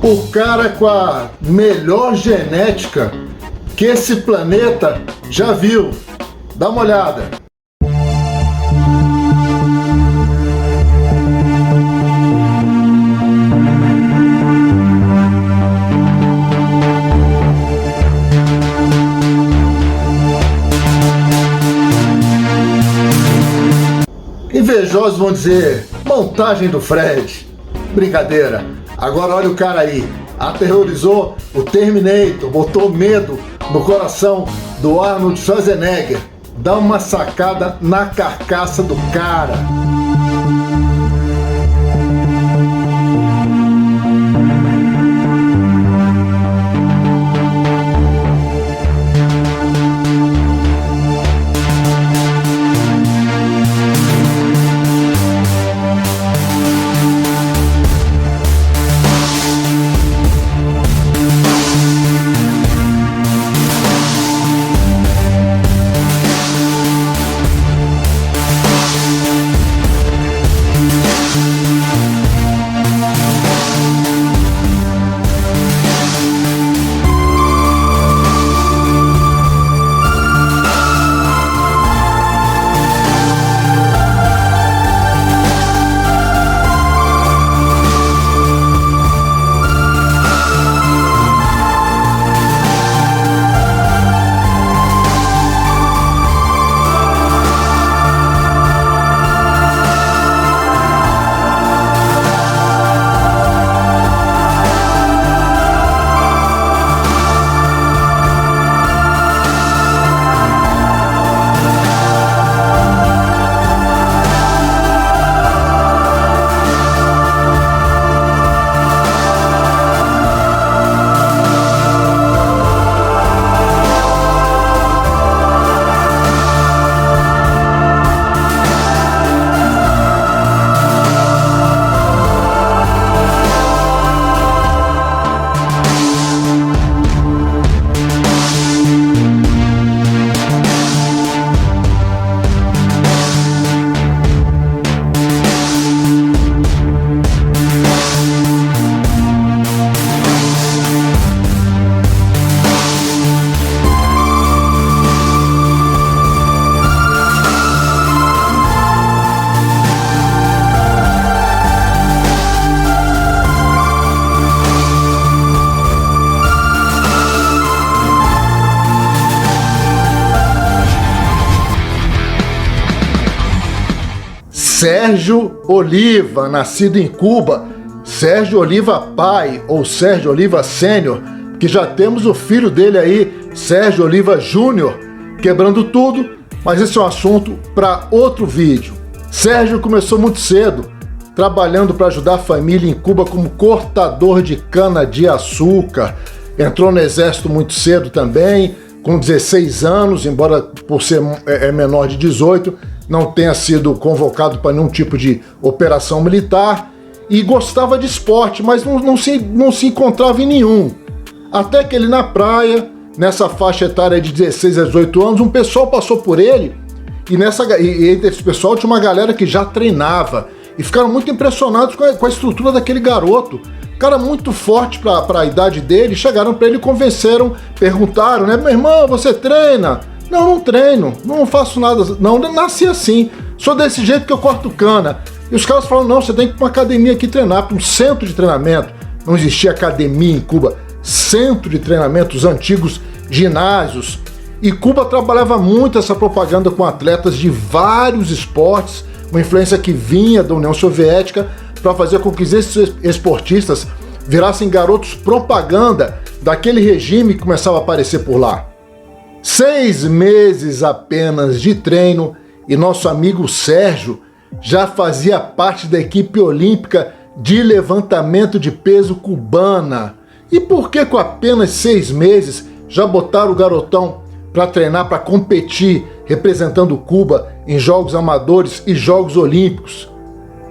o cara com a melhor genética que esse planeta já viu. Dá uma olhada. Invejosos vão dizer, montagem do Fred. Brincadeira. Agora olha o cara aí. Aterrorizou o Terminator, botou medo no coração do Arnold Schwarzenegger. Dá uma sacada na carcaça do cara. Sérgio Oliva, nascido em Cuba, Sérgio Oliva pai ou Sérgio Oliva Sênior, que já temos o filho dele aí, Sérgio Oliva Júnior, quebrando tudo, mas esse é um assunto para outro vídeo. Sérgio começou muito cedo, trabalhando para ajudar a família em Cuba como cortador de cana-de-açúcar, entrou no exército muito cedo também, com 16 anos, embora por ser menor de 18, não tenha sido convocado para nenhum tipo de operação militar, e gostava de esporte, mas não se encontrava em nenhum. Até que ele na praia, nessa faixa etária de 16 a 18 anos, um pessoal passou por ele, e entre esse pessoal tinha uma galera que já treinava, e ficaram muito impressionados com a estrutura daquele garoto. Cara muito forte para a idade dele, chegaram para ele e convenceram, perguntaram, né? Meu irmão, você treina? Não treino, não faço nada, não, nasci assim, sou desse jeito que eu corto cana. E os caras falam, não, você tem que ir para uma academia aqui treinar, para um centro de treinamento. Não existia academia em Cuba, centro de treinamento, os antigos ginásios. E Cuba trabalhava muito essa propaganda com atletas de vários esportes, uma influência que vinha da União Soviética, para fazer com que esses esportistas virassem garotos propaganda daquele regime que começava a aparecer por lá. 6 meses apenas de treino e nosso amigo Sérgio já fazia parte da equipe olímpica de levantamento de peso cubana. E por que com apenas 6 meses já botaram o garotão para treinar, para competir, representando Cuba em Jogos Amadores e Jogos Olímpicos?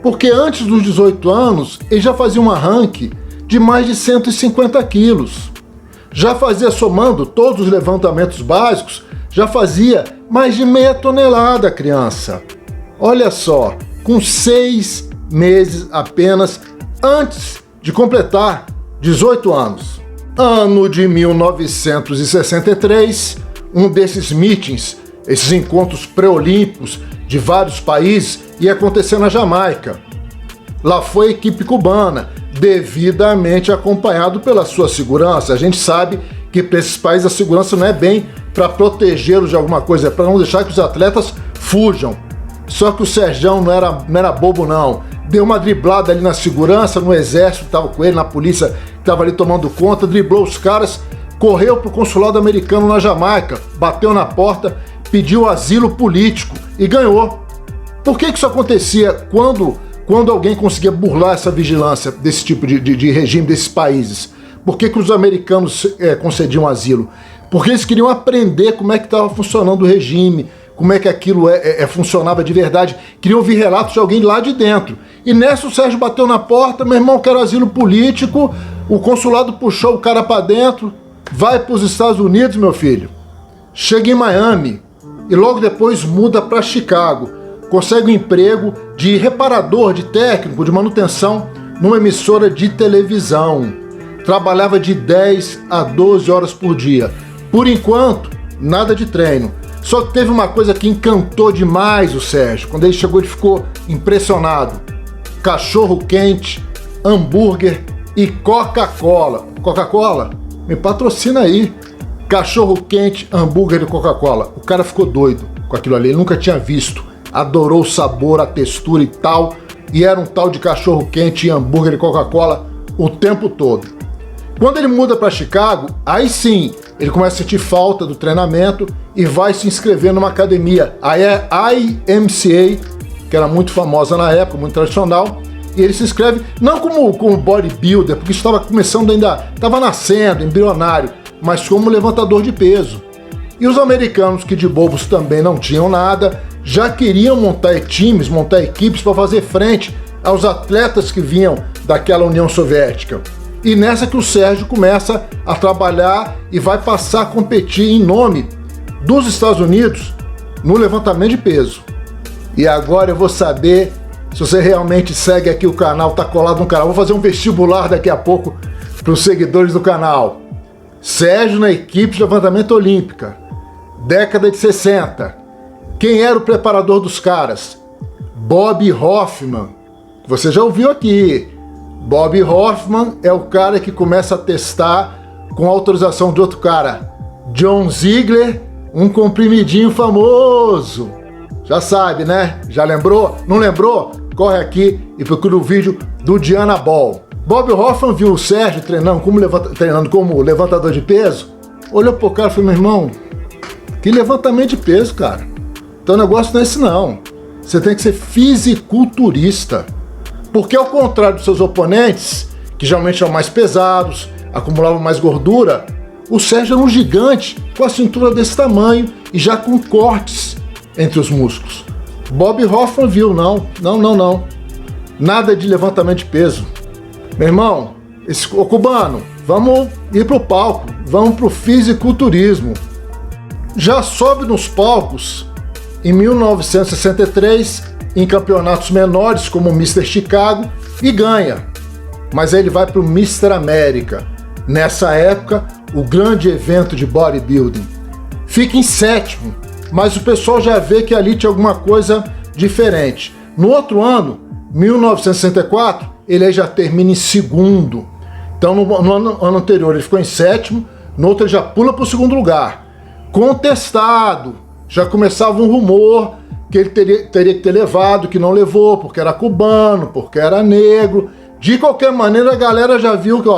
Porque antes dos 18 anos ele já fazia um arranque de mais de 150 quilos. Já fazia, somando todos os levantamentos básicos, já fazia mais de meia tonelada a criança. Olha só, com 6 meses apenas antes de completar 18 anos. Ano de 1963, um desses meetings, esses encontros pré-olímpicos de vários países, ia acontecer na Jamaica. Lá foi a equipe cubana, devidamente acompanhado pela sua segurança. A gente sabe que para esses países a segurança não é bem para protegê-los de alguma coisa, é para não deixar que os atletas fujam. Só que o Serjão não era bobo não. Deu uma driblada ali na segurança, no exército que estava com ele, na polícia que estava ali tomando conta, driblou os caras, correu para o consulado americano na Jamaica, bateu na porta, pediu asilo político e ganhou. Por que isso acontecia quando alguém conseguia burlar essa vigilância desse tipo de regime desses países? Por que os americanos concediam asilo? Porque eles queriam aprender como é que estava funcionando o regime, como é que aquilo funcionava de verdade. Queriam ouvir relatos de alguém lá de dentro. E nessa o Sérgio bateu na porta, meu irmão, quero asilo político, o consulado puxou o cara para dentro, vai para os Estados Unidos, meu filho. Chega em Miami e logo depois muda para Chicago. Consegue um emprego de reparador, de técnico, de manutenção numa emissora de televisão. Trabalhava de 10 a 12 horas por dia. Por enquanto, nada de treino. Só que teve uma coisa que encantou demais o Sérgio. Quando ele chegou, ele ficou impressionado. Cachorro quente, hambúrguer e Coca-Cola. Coca-Cola? Me patrocina aí. Cachorro quente, hambúrguer e Coca-Cola. O cara ficou doido com aquilo ali. Ele nunca tinha visto. Adorou o sabor, a textura e tal. E era um tal de cachorro quente, hambúrguer e Coca-Cola o tempo todo. Quando ele muda para Chicago, aí sim, ele começa a sentir falta do treinamento e vai se inscrever numa academia, a IMCA, que era muito famosa na época, muito tradicional, e ele se inscreve não como bodybuilder, porque isso estava começando ainda, estava nascendo, embrionário, mas como levantador de peso. E os americanos, que de bobos também não tinham nada, já queriam montar times, montar equipes para fazer frente aos atletas que vinham daquela União Soviética. E nessa que o Sérgio começa a trabalhar e vai passar a competir em nome dos Estados Unidos no levantamento de peso. E agora eu vou saber se você realmente segue aqui o canal, tá colado no canal. Vou fazer um vestibular daqui a pouco para os seguidores do canal. Sérgio na equipe de levantamento olímpica, década de 60. Quem era o preparador dos caras? Bob Hoffman. Você já ouviu aqui. Bob Hoffman é o cara que começa a testar, com autorização de outro cara, John Ziegler, um comprimidinho famoso. Já sabe, né? Já lembrou? Não lembrou? Corre aqui e procura o vídeo do Diana Ball. Bob Hoffman viu o Sérgio treinando como levantador de peso, olhou pro cara e falou, meu irmão, que levantamento de peso, cara? Então o negócio não é esse não. Você tem que ser fisiculturista. Porque ao contrário dos seus oponentes, que geralmente eram mais pesados, acumulavam mais gordura, o Sérgio era um gigante com a cintura desse tamanho e já com cortes entre os músculos. Bob Hoffman viu, não. Nada de levantamento de peso. Meu irmão, o cubano, vamos ir pro palco, vamos pro fisiculturismo. Já sobe nos palcos em 1963, em campeonatos menores como o Mr. Chicago e ganha. Mas aí ele vai para o Mr. América. Nessa época, o grande evento de bodybuilding. Fica em sétimo, mas o pessoal já vê que ali tinha alguma coisa diferente. No outro ano, 1964, ele aí já termina em segundo. Então no ano anterior ele ficou em sétimo, no outro ele já pula para o segundo lugar. Contestado, já começava um rumor que ele teria que ter levado, que não levou, porque era cubano, porque era negro. De qualquer maneira, a galera já viu que,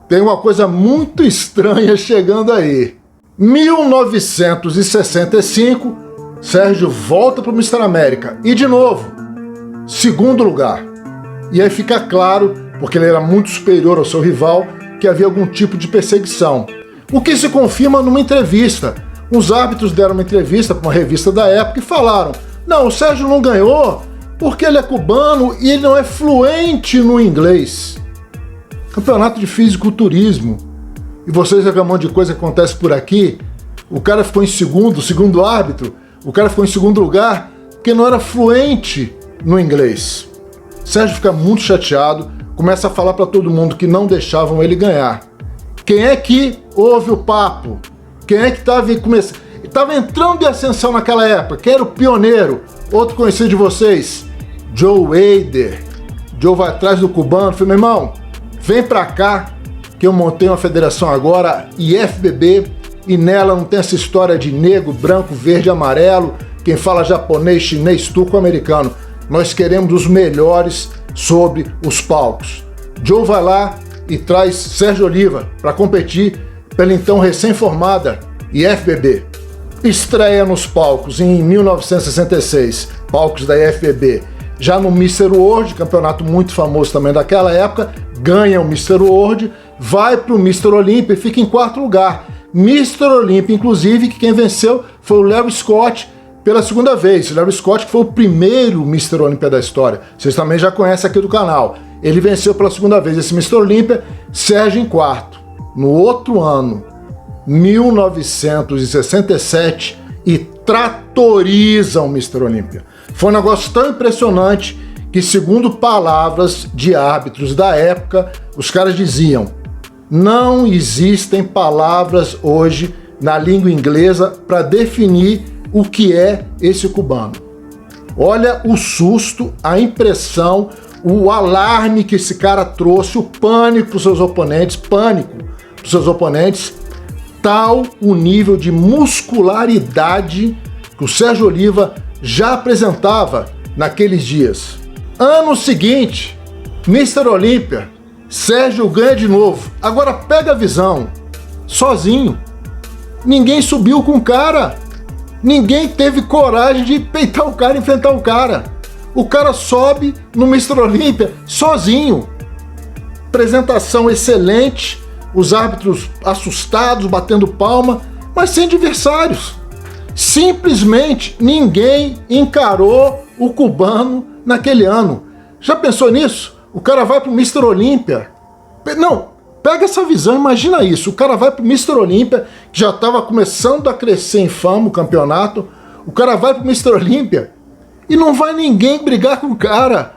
tem uma coisa muito estranha chegando aí. 1965, Sérgio volta para o Mr. América. E, de novo, segundo lugar. E aí fica claro, porque ele era muito superior ao seu rival, que havia algum tipo de perseguição. O que se confirma numa entrevista. Os árbitros deram uma entrevista para uma revista da época e falaram, não, o Sérgio não ganhou porque ele é cubano e ele não é fluente no inglês. Campeonato de fisiculturismo. E vocês reclamam de coisa que acontece por aqui, o cara ficou em segundo árbitro, o cara ficou em segundo lugar porque não era fluente no inglês. Sérgio fica muito chateado, começa a falar para todo mundo que não deixavam ele ganhar. Quem é que ouve o papo? Quem é que estava entrando de ascensão naquela época? Quem era o pioneiro? Outro conhecido de vocês? Joe Hader. Joe vai atrás do cubano, falou, meu irmão, vem pra cá que eu montei uma federação agora, IFBB, e nela não tem essa história de negro, branco, verde, amarelo, quem fala japonês, chinês, turco, americano. Nós queremos os melhores sobre os palcos. Joe vai lá e traz Sérgio Oliva para competir pela então recém-formada IFBB. Estreia nos palcos em 1966, palcos da IFBB. Já no Mr. World, campeonato muito famoso também daquela época, ganha o Mr. World, vai para o Mr. Olympia e fica em 4º lugar. Mr. Olympia, inclusive, que quem venceu foi o Larry Scott pela 2ª vez. O Larry Scott que foi o primeiro Mr. Olympia da história. Vocês também já conhecem aqui do canal. Ele venceu pela 2ª vez esse Mr. Olympia, Sérgio em 4º. No outro ano, 1967, e tratoriza o Mr. Olympia. Foi um negócio tão impressionante que, segundo palavras de árbitros da época, os caras diziam: não existem palavras hoje na língua inglesa para definir o que é esse cubano. Olha o susto, a impressão, o alarme que esse cara trouxe, o pânico para os seus oponentes, tal o nível de muscularidade que o Sérgio Oliva já apresentava naqueles dias. Ano seguinte, Mr. Olympia, Sérgio ganha de novo. Agora pega a visão, sozinho. Ninguém subiu com o cara. Ninguém teve coragem de peitar o cara, enfrentar o cara. O cara sobe no Mr. Olympia sozinho. Apresentação excelente, os árbitros assustados, batendo palma, mas sem adversários. Simplesmente ninguém encarou o cubano naquele ano. Já pensou nisso? O cara vai pro Mr. Olympia. Não, pega essa visão, imagina isso. O cara vai pro Mr. Olympia, que já estava começando a crescer em fama o campeonato. O cara vai pro Mr. Olympia e não vai ninguém brigar com o cara.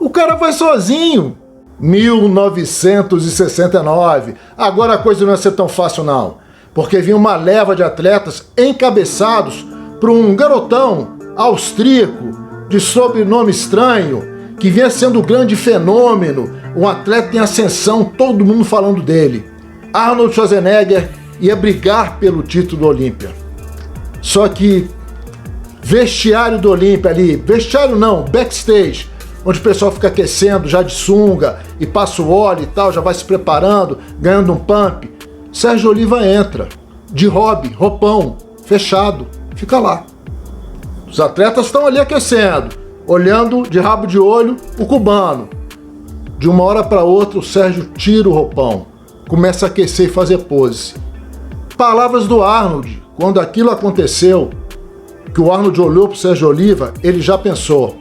O cara vai sozinho. 1969. Agora a coisa não ia ser tão fácil não, porque vinha uma leva de atletas encabeçados por um garotão austríaco de sobrenome estranho, que vinha sendo um grande fenômeno, um atleta em ascensão, todo mundo falando dele. Arnold Schwarzenegger ia brigar pelo título do Olímpia. Só que vestiário do Olímpia ali, vestiário não, backstage, onde o pessoal fica aquecendo já de sunga e passa o óleo e tal, já vai se preparando, ganhando um pump. Sérgio Oliva entra, de hobby, roupão, fechado, fica lá. Os atletas estão ali aquecendo, olhando de rabo de olho o cubano. De uma hora para outra, o Sérgio tira o roupão, começa a aquecer e fazer pose. Palavras do Arnold, quando aquilo aconteceu, que o Arnold olhou para o Sérgio Oliva, ele já pensou: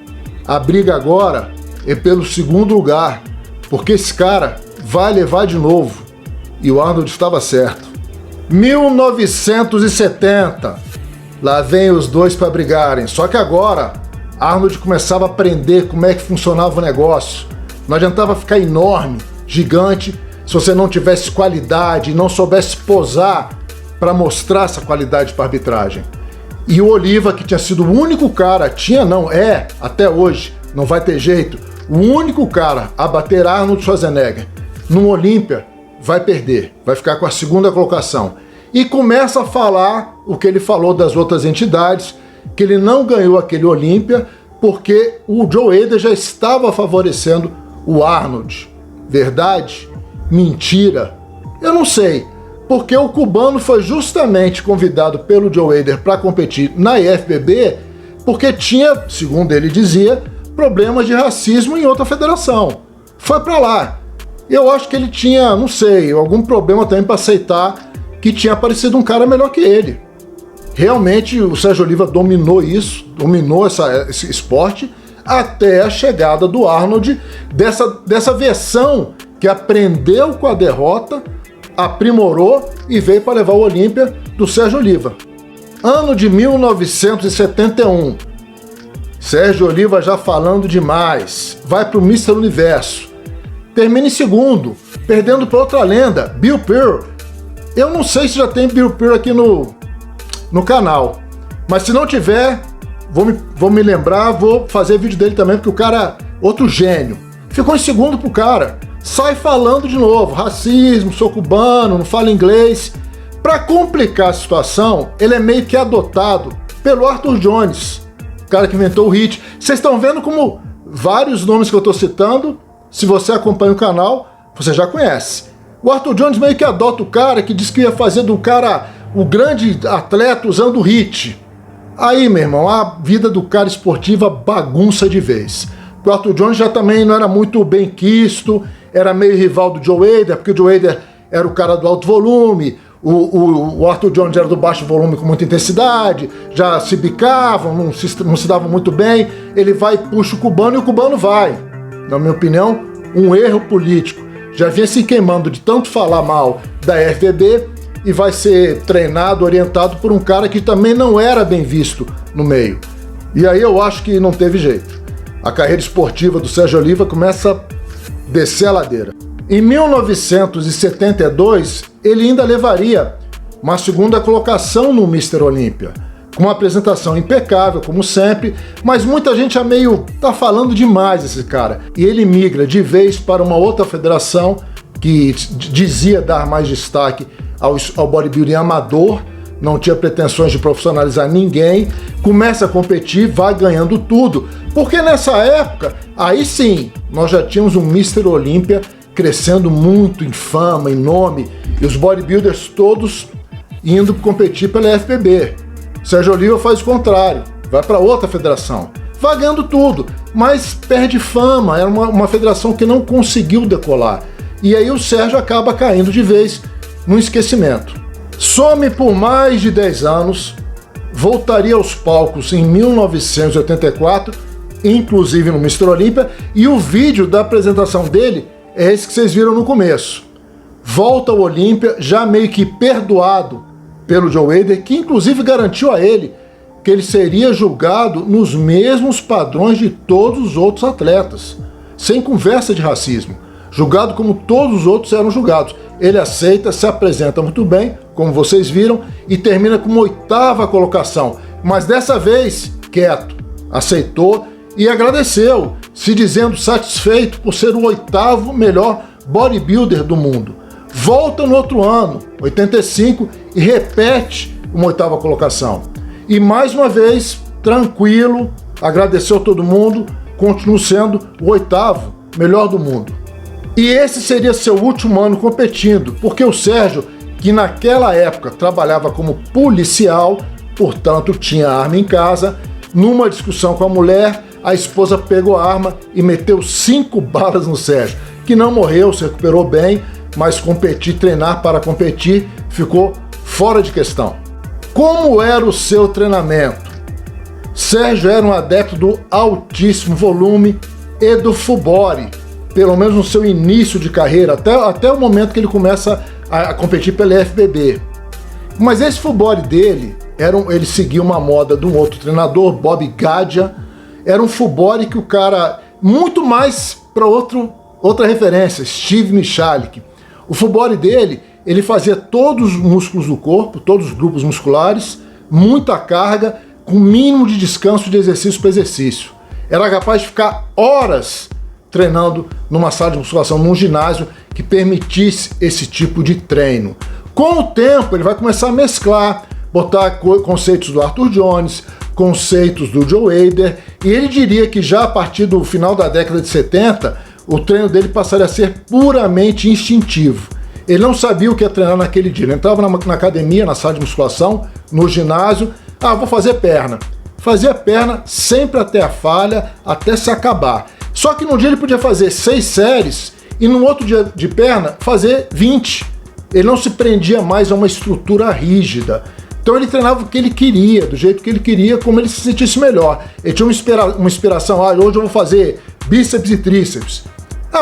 a briga agora é pelo 2º lugar, porque esse cara vai levar de novo. E o Arnold estava certo. 1970, lá vem os dois para brigarem, só que agora Arnold começava a aprender como é que funcionava o negócio. Não adiantava ficar enorme, gigante, se você não tivesse qualidade e não soubesse posar para mostrar essa qualidade para arbitragem. E o Oliva, que tinha sido o único cara, até hoje, não vai ter jeito, o único cara a bater Arnold Schwarzenegger no Olímpia, vai perder, vai ficar com a 2ª colocação. E começa a falar o que ele falou das outras entidades, que ele não ganhou aquele Olímpia porque o Joe Hader já estava favorecendo o Arnold. Verdade? Mentira? Eu não sei. Porque o cubano foi justamente convidado pelo Joe Hader para competir na IFBB porque tinha, segundo ele dizia, problemas de racismo em outra federação. Foi para lá. Eu acho que ele tinha, não sei, algum problema também para aceitar que tinha aparecido um cara melhor que ele. Realmente o Sérgio Oliva dominou isso, dominou esse esporte até a chegada do Arnold, dessa versão que aprendeu com a derrota, aprimorou e veio para levar o Olímpia do Sérgio Oliva. Ano de 1971. Sérgio Oliva já falando demais. Vai para o Mr. Universo. termina em segundo, perdendo para outra lenda, Bill Pearl. Eu não sei se já tem Bill Pearl aqui no canal, mas se não tiver, vou me lembrar, vou fazer vídeo dele também, porque o cara, outro gênio, ficou em segundo pro cara, sai falando de novo, racismo, sou cubano, não falo inglês. Para complicar a situação, ele é meio que adotado pelo Arthur Jones, o cara que inventou o hit. Vocês estão vendo como vários nomes que eu estou citando, se você acompanha o canal, você já conhece. O Arthur Jones meio que adota o cara que diz que ia fazer do cara o grande atleta usando o hit. Aí, meu irmão, a vida do cara esportiva bagunça de vez. O Arthur Jones já também não era muito bem quisto, era meio rival do Joe Hader, porque o Joe Hader era o cara do alto volume, o Arthur Jones era do baixo volume com muita intensidade, já se bicavam, não se davam muito bem. Ele vai e puxa o cubano e o cubano vai. Na minha opinião, um erro político. Já vinha se queimando de tanto falar mal da FBB e vai ser treinado, orientado por um cara que também não era bem visto no meio. E aí eu acho que não teve jeito. A carreira esportiva do Sérgio Oliva começa a descer a ladeira. Em 1972, ele ainda levaria uma segunda colocação no Mr. Olímpia, com uma apresentação impecável, como sempre, mas muita gente tá falando demais desse cara. E ele migra de vez para uma outra federação que dizia dar mais destaque ao bodybuilding amador, não tinha pretensões de profissionalizar ninguém, começa a competir, vai ganhando tudo, porque nessa época, aí sim, nós já tínhamos um Mr. Olímpia crescendo muito em fama, em nome, e os bodybuilders todos indo competir pela FBB. Sérgio Oliva faz o contrário, vai para outra federação, vai ganhando tudo, mas perde fama, era uma federação que não conseguiu decolar. E aí o Sérgio acaba caindo de vez no esquecimento. Some por mais de 10 anos, voltaria aos palcos em 1984, inclusive no Mr. Olímpia, e o vídeo da apresentação dele é esse que vocês viram no começo. Volta ao Olímpia, já meio que perdoado pelo Joe Hader, que inclusive garantiu a ele que ele seria julgado nos mesmos padrões de todos os outros atletas, sem conversa de racismo, julgado como todos os outros eram julgados. Ele aceita, se apresenta muito bem, como vocês viram, e termina com uma 8ª colocação, mas dessa vez quieto, aceitou e agradeceu, se dizendo satisfeito por ser o 8º melhor bodybuilder do mundo. Volta no outro ano, 85, e repete uma 8ª colocação. E mais uma vez, tranquilo, agradeceu a todo mundo, continua sendo o 8º melhor do mundo. E esse seria seu último ano competindo, porque o Sérgio, que naquela época trabalhava como policial, portanto tinha arma em casa, numa discussão com a mulher, a esposa pegou a arma e meteu 5 balas no Sérgio, que não morreu, se recuperou bem, mas treinar para competir, ficou fora de questão. Como era o seu treinamento? Sérgio era um adepto do altíssimo volume e do full body, pelo menos no seu início de carreira, até o momento que ele começa a competir pela FBB. Mas esse full body dele, ele seguia uma moda de um outro treinador, Bob Gadja. Era um full body que o cara, muito mais para outra referência, Steve Michalik. O full body dele, ele fazia todos os músculos do corpo, todos os grupos musculares, muita carga, com mínimo de descanso de exercício para exercício. Era capaz de ficar horas treinando numa sala de musculação, num ginásio que permitisse esse tipo de treino. Com o tempo, ele vai começar a mesclar, botar conceitos do Arthur Jones, conceitos do Joe Hader, e ele diria que já a partir do final da década de 70, o treino dele passaria a ser puramente instintivo. Ele não sabia o que ia treinar naquele dia. Ele entrava na academia, na sala de musculação, no ginásio, vou fazer perna. Fazia perna sempre até a falha, até se acabar. Só que num dia ele podia fazer 6 séries e no outro dia de perna fazer 20. Ele não se prendia mais a uma estrutura rígida. Então ele treinava o que ele queria, do jeito que ele queria, como ele se sentisse melhor. Ele tinha uma inspiração, hoje eu vou fazer bíceps e tríceps.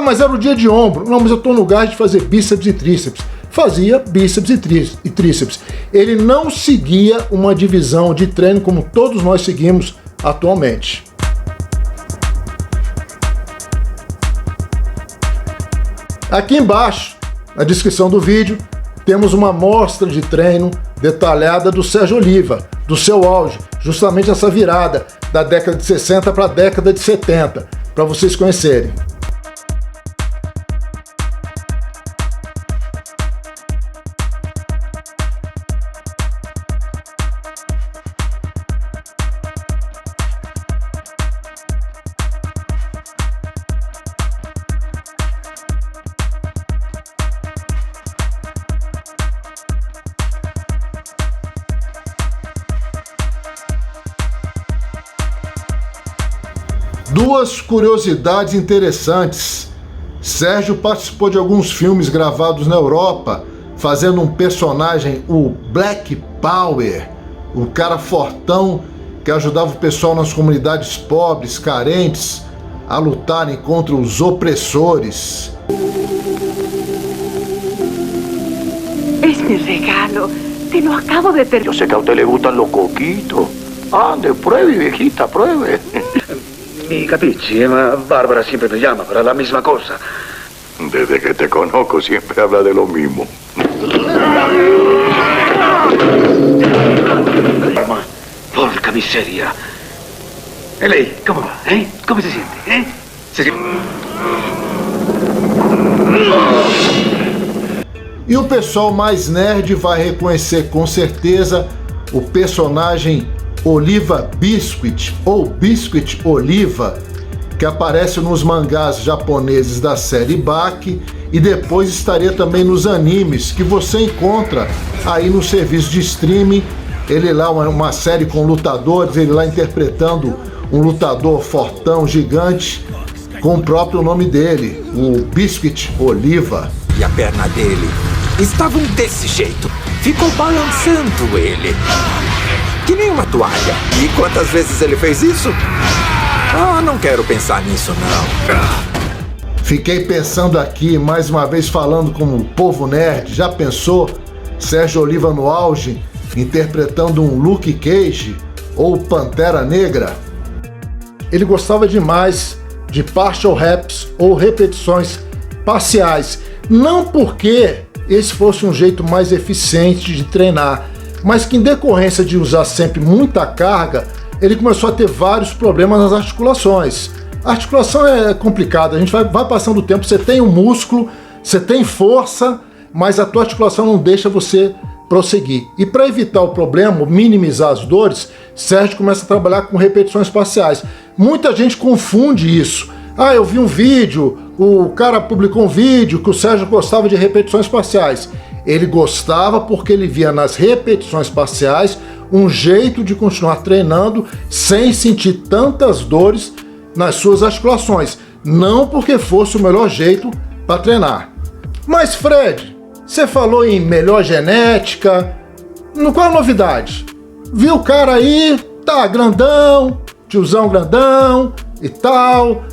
Mas era o dia de ombro. Não, mas eu estou no gás de fazer bíceps e tríceps. Fazia bíceps e tríceps. Ele não seguia uma divisão de treino como todos nós seguimos atualmente. Aqui embaixo, na descrição do vídeo, temos uma amostra de treino detalhada do Sérgio Oliva, do seu auge, justamente essa virada da década de 60 para a década de 70, para vocês conhecerem. Duas curiosidades interessantes. Sérgio participou de alguns filmes gravados na Europa, fazendo um personagem, o Black Power, o cara fortão que ajudava o pessoal nas comunidades pobres, carentes, a lutarem contra os opressores. Es mi regalo. Te lo acabo de terminar. Yo sé que a usted le gustan los coquitos. Ande, pruebe, viejita, pruebe. Mi capisci, ma Barbara siempre me llama para la misma cosa. Desde que te conozco siempre habla de lo mismo. Porca miseria. E lei, come va? Come si sente? Si sente? E o pessoal mais nerd vai reconhecer com certeza o personagem Oliva Biscuit, ou Biscuit Oliva, que aparece nos mangás japoneses da série Baki e depois estaria também nos animes que você encontra aí no serviço de streaming. Ele lá, uma série com lutadores, ele lá interpretando um lutador fortão, gigante, com o próprio nome dele, o Biscuit Oliva. E a perna dele estavam desse jeito, ficou balançando ele. Que nem uma toalha. E quantas vezes ele fez isso? Não quero pensar nisso, não. Fiquei pensando aqui, mais uma vez falando como o povo nerd. Já pensou Sérgio Oliva no auge, interpretando um Luke Cage ou Pantera Negra? Ele gostava demais de partial reps ou repetições parciais. Não porque esse fosse um jeito mais eficiente de treinar, mas que em decorrência de usar sempre muita carga, ele começou a ter vários problemas nas articulações. A articulação é complicada, a gente vai passando o tempo, você tem um músculo, você tem força, mas a tua articulação não deixa você prosseguir. E para evitar o problema, minimizar as dores, Sérgio começa a trabalhar com repetições parciais. Muita gente confunde isso. Eu vi um vídeo, o cara publicou um vídeo que o Sérgio gostava de repetições parciais. Ele gostava porque ele via nas repetições parciais um jeito de continuar treinando sem sentir tantas dores nas suas articulações. Não porque fosse o melhor jeito para treinar. Mas Fred, você falou em melhor genética. Qual a novidade? Viu o cara aí, tá grandão, tiozão grandão e tal,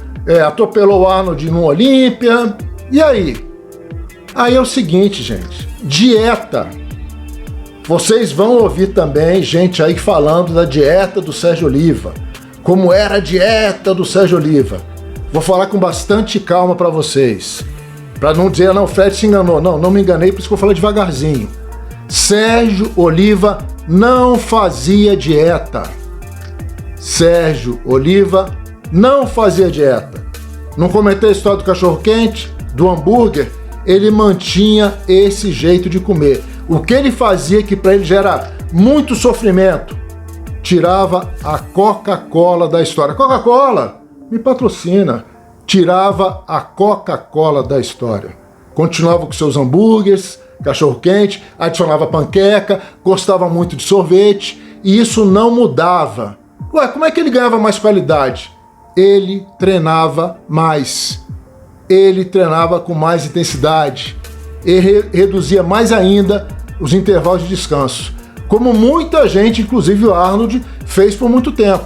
atropelou o Arnold no Olímpia. E aí? Aí é o seguinte, gente, dieta. Vocês vão ouvir também gente aí falando da dieta do Sérgio Oliva, como era a dieta do Sérgio Oliva. Vou falar com bastante calma para vocês, para não dizer, não, Fred se enganou. Não me enganei, por isso que eu falei devagarzinho. Sérgio Oliva não fazia dieta. Sérgio Oliva não fazia dieta. Não comentei a história do cachorro-quente, do hambúrguer? Ele mantinha esse jeito de comer. O que ele fazia que para ele já era muito sofrimento? Tirava a Coca-Cola da história. Coca-Cola, me patrocina. Tirava a Coca-Cola da história. Continuava com seus hambúrgueres, cachorro-quente, adicionava panqueca, gostava muito de sorvete, e isso não mudava. Ué, como é que ele ganhava mais qualidade? Ele treinava mais. Ele treinava com mais intensidade, ele reduzia mais ainda os intervalos de descanso, como muita gente, inclusive o Arnold, fez por muito tempo.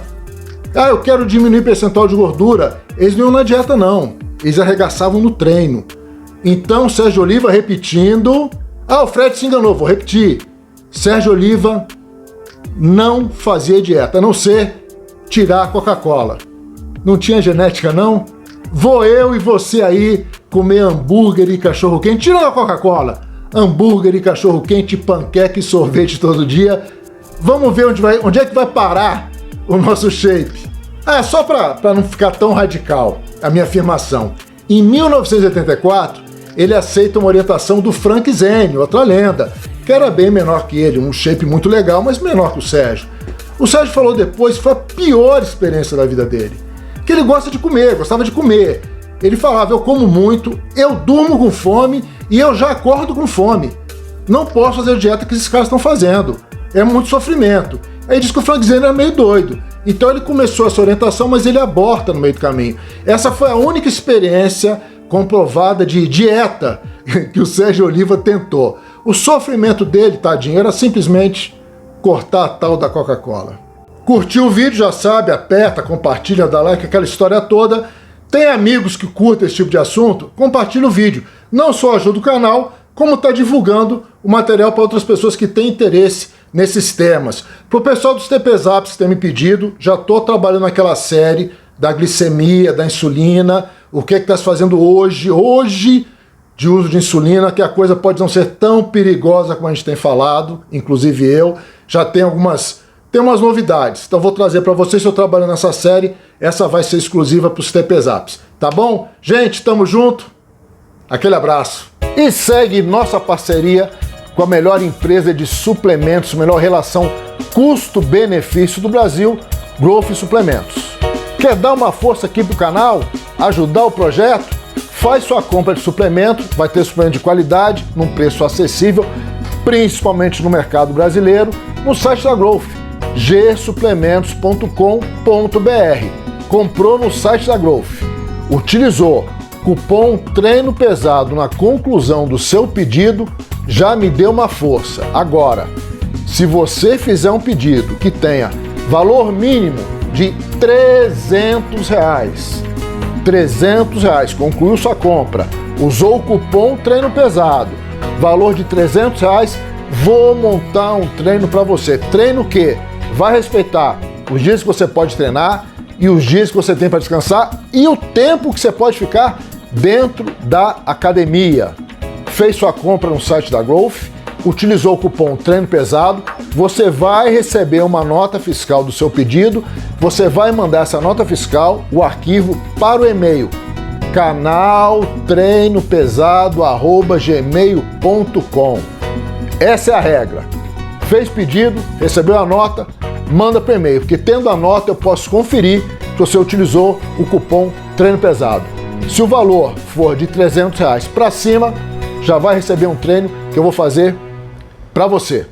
Eu quero diminuir o percentual de gordura. Eles não iam na dieta não, eles arregaçavam no treino. Então Sérgio Oliva repetindo, o Fred se enganou, vou repetir. Sérgio Oliva não fazia dieta, a não ser tirar a Coca-Cola. Não tinha genética não? Vou eu e você aí comer hambúrguer e cachorro-quente, tira da Coca-Cola, hambúrguer e cachorro-quente, panqueca e sorvete todo dia. Vamos ver onde é que vai parar o nosso shape. Só para não ficar tão radical a minha afirmação. Em 1984, ele aceita uma orientação do Frank Zane, outra lenda, que era bem menor que ele, um shape muito legal, mas menor que o Sérgio. O Sérgio falou depois que foi a pior experiência da vida dele. Que ele gosta de comer, gostava de comer. Ele falava, eu como muito, eu durmo com fome e eu já acordo com fome. Não posso fazer a dieta que esses caras estão fazendo. É muito sofrimento. Aí diz que o Frank Zane era meio doido. Então ele começou essa orientação, mas ele aborta no meio do caminho. Essa foi a única experiência comprovada de dieta que o Sérgio Oliva tentou. O sofrimento dele, tadinho, era simplesmente cortar a tal da Coca-Cola. Curtiu o vídeo, já sabe, aperta, compartilha, dá like, aquela história toda. Tem amigos que curtem esse tipo de assunto? Compartilha o vídeo. Não só ajuda o canal, como está divulgando o material para outras pessoas que têm interesse nesses temas. Para o pessoal dos TPZaps que tem me pedido, já estou trabalhando naquela série da glicemia, da insulina, o que está se fazendo hoje de uso de insulina, que a coisa pode não ser tão perigosa como a gente tem falado, inclusive eu, já tem umas novidades. Então vou trazer para vocês, se eu trabalho nessa série, essa vai ser exclusiva para os TPZaps. Tá bom? Gente, tamo junto. Aquele abraço. E segue nossa parceria com a melhor empresa de suplementos, melhor relação custo-benefício do Brasil, Growth Suplementos. Quer dar uma força aqui pro canal? Ajudar o projeto? Faz sua compra de suplemento, vai ter suplemento de qualidade, num preço acessível, principalmente no mercado brasileiro, no site da Growth, gsuplementos.com.br. Comprou no site da Growth, utilizou cupom Treino Pesado na conclusão do seu pedido, já me deu uma força. Agora, se você fizer um pedido que tenha valor mínimo de R$300, concluiu sua compra, usou o cupom Treino Pesado, valor de R$300, vou montar um treino para você. Treino que vai respeitar os dias que você pode treinar e os dias que você tem para descansar e o tempo que você pode ficar dentro da academia. Fez sua compra no site da Growth, utilizou o cupom Treino Pesado, você vai receber uma nota fiscal do seu pedido, você vai mandar essa nota fiscal, o arquivo, para o e-mail canaltreinopesado@gmail.com. Essa é a regra. Fez pedido, recebeu a nota, manda para o e-mail, porque tendo a nota eu posso conferir se você utilizou o cupom Treino Pesado. Se o valor for de R$300 para cima, já vai receber um treino que eu vou fazer para você.